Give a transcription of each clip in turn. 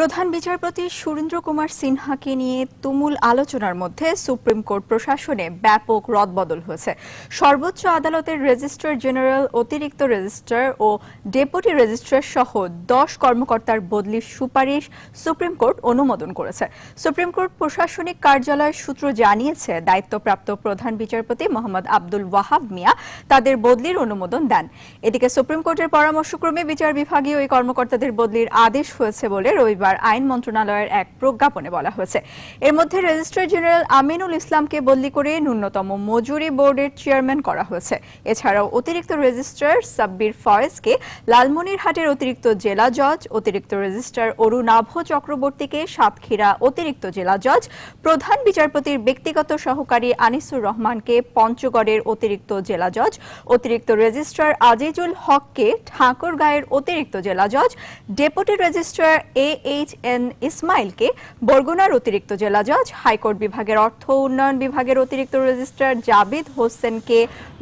প্রধান বিচারপতি সুরেন্দ্র কুমার সিনহাকে নিয়ে তুমুল আলোচনার মধ্যে সুপ্রিম কোর্ট প্রশাসনে ব্যাপক রদবদল হয়েছে। সর্বোচ্চ আদালতের রেজিস্ট্রার জেনারেল, অতিরিক্ত রেজিস্ট্রার ও ডেপুটি রেজিস্ট্রার সহ 10 কর্মকর্তার বদলির সুপারিশ সুপ্রিম কোর্ট অনুমোদন করেছে। সুপ্রিম কোর্ট প্রশাসনিক কার্যালয় সূত্র জানিয়েছে, দায়িত্বপ্রাপ্ত প্রধান বিচারপতি মোহাম্মদ আব্দুল ওয়াহাব মিয়া তাদের বদলির অনুমোদন দেন। এদিকে সুপ্রিম কোর্টের পরামর্শক্রমে বিচার বিভাগীয় এই কর্মকর্তাদের বদলির আদেশ হয়েছে বলে রবিবার আইন মন্ত্রণালয়ের এক প্রজ্ঞাপনে বলা হয়েছে। এর মধ্যে রেজিস্ট্রার জেনারেল আমিনুল ইসলামকে বদলি করে ন্যূনতম মজুরি বোর্ডের চেয়ারম্যান করা হয়েছে। এছাড়াও অতিরিক্ত রেজিস্ট্রার সাব্বির ফয়েজকে লালমনিরহাটের অতিরিক্ত জেলা জজ, অতিরিক্ত রেজিস্ট্রার অরুণাভ চক্রবর্তীকে সাতক্ষীরা অতিরিক্ত জেলা জজ, প্রধান বিচারপতির ব্যক্তিগত সহকারী আনিসুর রহমানকে পঞ্চগড়ের অতিরিক্ত জেলা জজ, অতিরিক্ত রেজিস্ট্রার আজিজুল হককে ঠাকুরগাঁয়ের অতিরিক্ত জেলা জজ, ডেপুটি রেজিস্ট্রার AHN ইসমাইলকে বরগুনার অতিরিক্ত জেলা জজ, হাইকোর্ট বিভাগের অর্থ উন্নয়ন বিভাগের অতিরিক্ত রেজিস্ট্রার জাবিদ হোসেনকে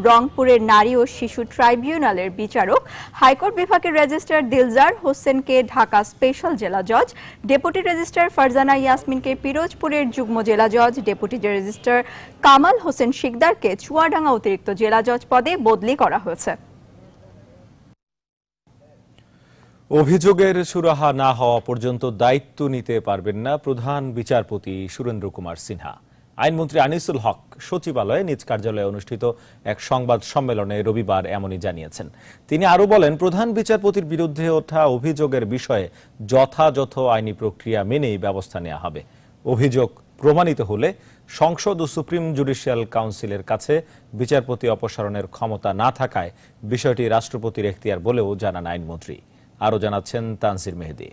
রংপুরের নারী ও শিশু ট্রাইব্যুনালের বিচারক, হাইকোর্ট বিভাগের রেজিস্ট্রার দিলজার হোসেনকে ঢাকা স্পেশাল জেলা জজ, ডেপুটি রেজিস্ট্রার ফারজানা ইয়াসমিনকে পিরোজপুরের যুগ্ম জেলা জজ, ডেপুটি রেজিস্ট্রার কামাল হোসেন শিকদারকে চুয়াডাঙ্গা অতিরিক্ত জেলা জজ পদে বদলি করা হয়েছে। অভিযোগের সুরাহা না হওয়া পর্যন্ত দায়িত্ব নিতে পারবেন না প্রধান বিচারপতি সুরেন্দ্র কুমার সিনহা। আইনমন্ত্রী আনিসুল হক সচিবালয়ে নিজ কার্যালয়ে অনুষ্ঠিত এক সংবাদ সম্মেলনে রবিবার এমনই জানিয়েছেন। তিনি আরো বলেন, প্রধান বিচারপতির বিরুদ্ধে ওঠা অভিযোগের বিষয়ে যথাযথ আইনি প্রক্রিয়া মেনেই ব্যবস্থা নেওয়া হবে। অভিযোগ প্রমাণিত হলে সংসদ ও সুপ্রিম জুডিশিয়াল কাউন্সিলের কাছে বিচারপতি অপসারণের ক্ষমতা না থাকায় বিষয়টি রাষ্ট্রপতির এখতিয়ার বলেও জানান আইনমন্ত্রী। আরো জানাচ্ছেন তানসির মেহেদি।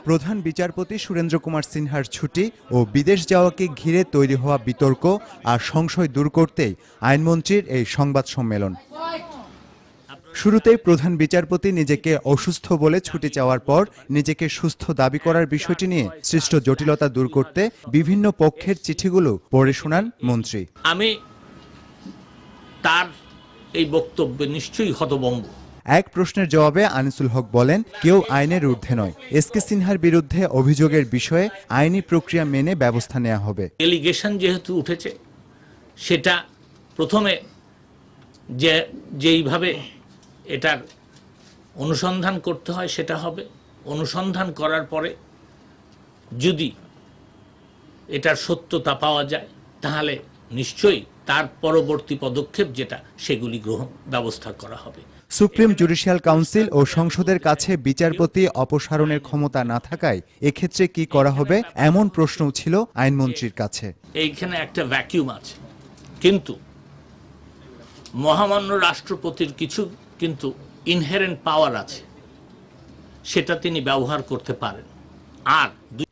প্রধান বিচারপতি সুরেন্দ্র কুমার সিনহার ছুটি ও বিদেশ যাওয়াকে ঘিরে তৈরি হওয়া বিতর্ক আর সংশয় দূর করতেই আইনমন্ত্রীর এই সংবাদ সম্মেলন। শুরুতেই প্রধান বিচারপতি নিজেকে অসুস্থ বলে ছুটি চাওয়ার পর নিজেকে সুস্থ দাবি করার বিষয়টি নিয়ে সৃষ্ট জটিলতা দূর করতে বিভিন্ন পক্ষের চিঠিগুলো পড়ে শোনান মন্ত্রী। আমি তার এই বক্তব্যে নিশ্চয়ই হতভম্ব। এক প্রশ্নের জবাবে আনিসুল হক বলেন, কেউ আইনের ঊর্ধ্বে নয়। এসকে সিনহার বিরুদ্ধে অভিযোগের বিষয়ে আইনি প্রক্রিয়া মেনে ব্যবস্থা নেওয়া হবে। এলিগেশন যেহেতু উঠেছে, সেটা প্রথমে যেইভাবে এটার অনুসন্ধান করতে হয় সেটা হবে। অনুসন্ধান করার পরে যদি এটার সত্যতা পাওয়া যায়, তাহলে নিশ্চয়ই তার পরবর্তী পদক্ষেপ যেটা, সেগুলি ব্যবস্থা করা হবে। সুপ্রিম জুডিশিয়াল কাউন্সিল ও সংসদের কাছে বিচারপতি অপসারণের ক্ষমতা না থাকায় এক্ষেত্রে কি করা হবে, এমন প্রশ্নও ছিল আইনমন্ত্রীর কাছে। এইখানে একটা ভ্যাকিউম আছে, কিন্তু মহামান্য রাষ্ট্রপতির কিছু কিন্তু ইনহেরেন্ট পাওয়ার আছে, সেটা তিনি ব্যবহার করতে পারেন। আর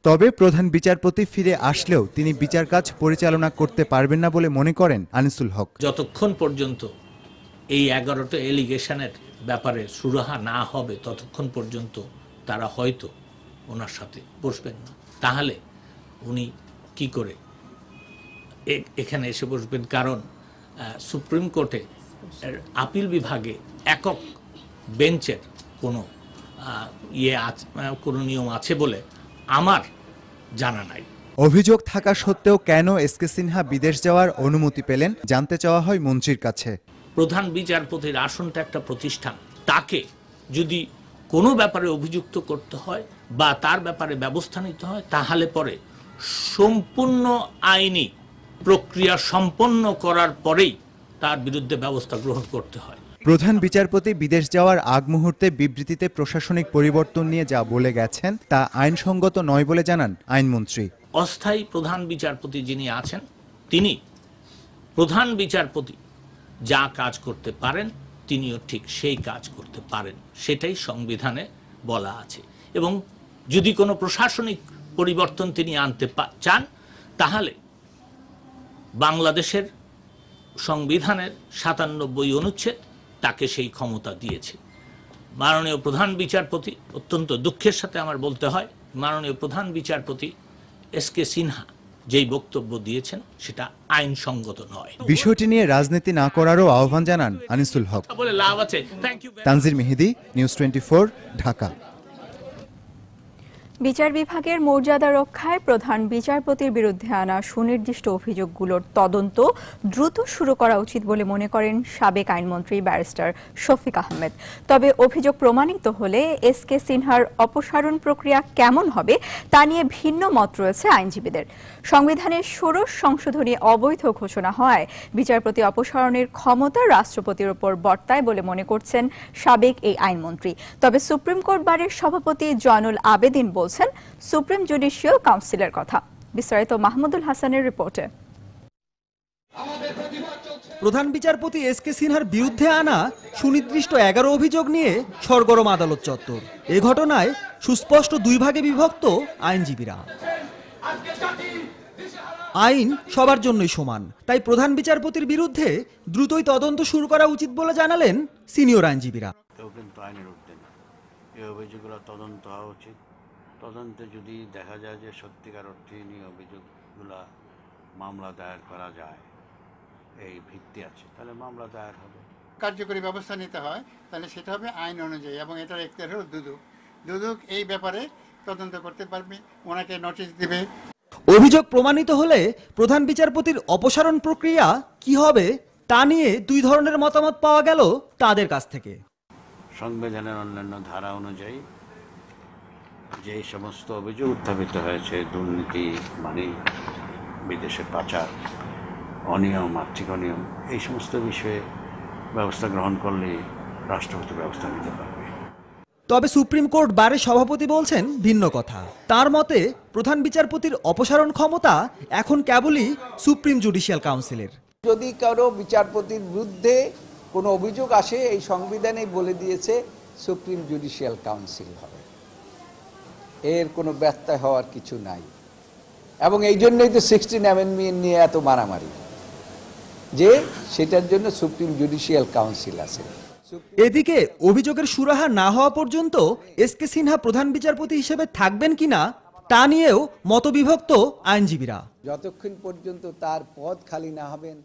তবে প্রধান বিচারপতি ফিরে আসলেও তিনি বিচার কাজ পরিচালনা করতে পারবেন না বলে মনে করেন আনিসুল হক। যতক্ষণ পর্যন্ত এই 11টা এলিগেশনের ব্যাপারে সুরাহা না হবে, ততক্ষণ পর্যন্ত তারা হয়তো ওনার সাথে বসবেন না। তাহলে উনি কি করে এখানে এসে বসবেন? কারণ সুপ্রিম কোর্টে আপিল বিভাগে একক বেঞ্চের কোনো কোনো নিয়ম আছে বলে আমার জানা নাই। অভিযোগ থাকা সত্ত্বেও কেন এসকে সিনহা বিদেশ যাওয়ার অনুমতি পেলেন জানতে চাওয়া হয় মন্ত্রীর কাছে। প্রধান বিচারপতির আসনটা একটা প্রতিষ্ঠান, তাকে যদি কোনো ব্যাপারে অভিযুক্ত করতে হয় বা তার ব্যাপারে ব্যবস্থা নিতে হয়, তাহলে পরে সম্পূর্ণ আইনি প্রক্রিয়া সম্পন্ন করার পরেই তার বিরুদ্ধে ব্যবস্থা গ্রহণ করতে হয়। প্রধান বিচারপতি বিদেশ যাওয়ার আগ মুহূর্তে বিবৃতিতে প্রশাসনিক পরিবর্তন নিয়ে যা বলে গেছেন তা আইনসঙ্গত নয় বলে জানান আইনমন্ত্রী। অস্থায়ী প্রধান বিচারপতি যিনি আছেন, তিনি প্রধান বিচারপতি যা কাজ করতে পারেন, তিনিও ঠিক সেই কাজ করতে পারেন, সেটাই সংবিধানে বলা আছে। এবং যদি কোনো প্রশাসনিক পরিবর্তন তিনি আনতে চান, তাহলে বাংলাদেশের সংবিধানের 97 অনুচ্ছেদ তাকে সেই ক্ষমতা দিয়েছে। মাননীয় প্রধান বিচারপতি, অত্যন্ত দুঃখের সাথে আমার বলতে হয়, মাননীয় প্রধান বিচারপতি এসকে সিনহা যেই বক্তব্য দিয়েছেন সেটা আইনসঙ্গত নয়। বিষয়টি নিয়ে রাজনীতি না করারও আহ্বান জানান আনিসুল হক। বলে লাভ আছে। Thank you. Tanjir Mehedi, news 24, Dhaka. বিচার বিভাগের মর্যাদা রক্ষায় প্রধান বিচারপতির বিরুদ্ধে আনা সুনির্দিষ্ট অভিযোগগুলোর তদন্ত দ্রুত শুরু করা উচিত বলে মনে করেন সাবেক আইনমন্ত্রী ব্যারিস্টার শফিক আহমেদ। তবে অভিযোগ প্রমাণিত হলে এসকে সিনহার অপসারণ প্রক্রিয়া কেমন হবে তা নিয়ে ভিন্ন মত রয়েছে আইনজীবীদের। সংবিধানের ষোড়শ সংশোধনী অবৈধ ঘোষণা হওয়ায় বিচারপতি অপসারণের ক্ষমতা রাষ্ট্রপতির ওপর বর্তায় বলে মনে করছেন সাবেক এই আইনমন্ত্রী। তবে সুপ্রিম কোর্ট বারের সভাপতি জয়নুল আবেদিন বলছেন সুপ্রিম জুডিশিয়াল কাউন্সিলের কথা। বিস্তারিত মাহমুদুল হাসানের রিপোর্টে। প্রধান বিচারপতি এসকে সিনহার বিরুদ্ধে আনা সুনির্দিষ্ট 11 অভিযোগ নিয়ে সরগরম আদালত চত্বর। এ ঘটনায় সুস্পষ্ট দুই ভাগে বিভক্ত আইনজীবীরা। আইন সবার জন্যই সমান, তাই প্রধান বিচারপতির বিরুদ্ধে দ্রুতই তদন্ত শুরু করা উচিত বলে জানালেন সিনিয়র আইনজীবীরা। কিন্তু আইনের ঊর্ধ্বে না, এই অভিযোগগুলো তদন্ত হওয়া উচিত। তদন্তে যদি দেখা যায় যে সত্যিকার অর্থে নিয়ে অভিযোগগুলা মামলা দায়ের করা যায়, এই ভিত্তি আছে, তাহলে মামলা দায়ের হবে। কার্যকরী ব্যবস্থা নিতে হয় তাহলে সেটা হবে আইন অনুযায়ী, এবং এটার এখতিয়ার হলো দুদক এই ব্যাপারে তদন্ত করতে পারবে, ওনাকে নোটিশ দিবে। অভিযোগ প্রমাণিত হলে প্রধান বিচারপতির অপসারণ প্রক্রিয়া কি হবে তা নিয়ে দুই ধরনের মতামত পাওয়া গেল তাদের কাছ থেকে। সংবিধানের অন্যান্য ধারা অনুযায়ী যে সমস্ত অভিযোগ উত্থাপিত হয়েছে, দুর্নীতি, মানে বিদেশে পাচার, অনিয়ম, আর্থিক অনিয়ম, এই সমস্ত বিষয়ে ব্যবস্থা গ্রহণ করলে রাষ্ট্রপতি ব্যবস্থা নিতে পারবে। তবে সুপ্রিম কোর্ট বারের সভাপতি বলছেন ভিন্ন কথা। তার মতে প্রধান বিচারপতির অপসারণ ক্ষমতা এখন কেবলই সুপ্রিম জুডিশিয়াল কাউন্সিলের। যদি কারো বিচারপতির বিরুদ্ধে কোনো অভিযোগ আসে, এই সংবিধানে বলে দিয়েছে সুপ্রিম জুডিশিয়াল কাউন্সিল হবে, এর কোনো ব্যত্যয় হওয়ার কিছু নাই। এবং এই জন্যই তো 16 অ্যামেন্ডমেন্ট নিয়ে এত মারামারি, যে সেটার জন্য সুপ্রিম জুডিশিয়াল কাউন্সিল আছে। এদিকে অভিযোগের সুরাহা না হওয়া পর্যন্ত এসকে সিনহা প্রধান বিচারপতি হিসেবে থাকবেন কিনা তা নিয়েও মতবিভক্ত আইনজীবীরা। যতক্ষণ পর্যন্ত তার পদ খালি না হবেন